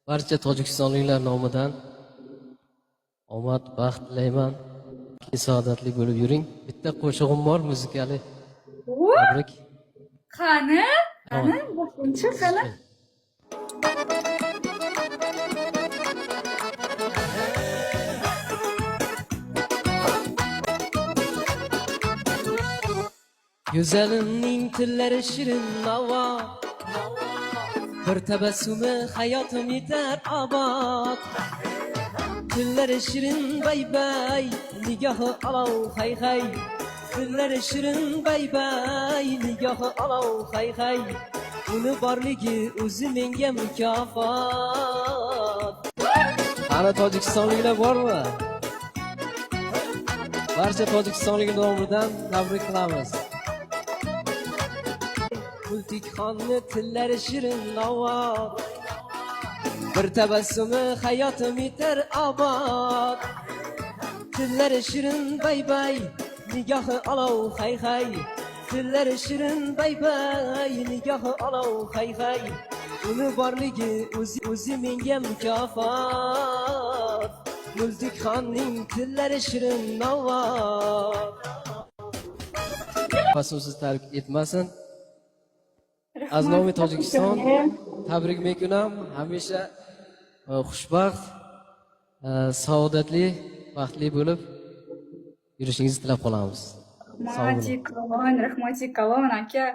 Barcha tojikistonliklar nomidan omad, baxt tilayman. Saodatli bo'lib yuring. Bitta qo'shig'im bor, muzikali. Tabrik. Qani? Qani? Boshqacha qani? Güzelimning tillari shirin navo, bir tabassumi hayotim yetar obod. Tillari shirin bay bay, nigohi olov hay hay. Tillari shirin bay bay, nigohi olov hay hay. Uni borligi o'zi menga mukofot. Ana tojikistonliklar bormi? Barcha tojikistonlik nomidan tabrik qilamiz. Multikxonni tillari shirin navo, bir tabassumi hayotim yetar obod. Tillari shirin bay bay, nigohi olov hay hay. Tillari shirin bay bay, nigohi olov hay hay. Uni borligi o'zi menga mukofot. Multikxonning tillari shirin navo. Faso'siz tark etmasin. Az nomi Tojikiston, tabrik mekunam. Hamisha xushbaxt, saodatli, baxtli bo'lib yurishingizni tilab qolamiz. Rahmatik kalon aka.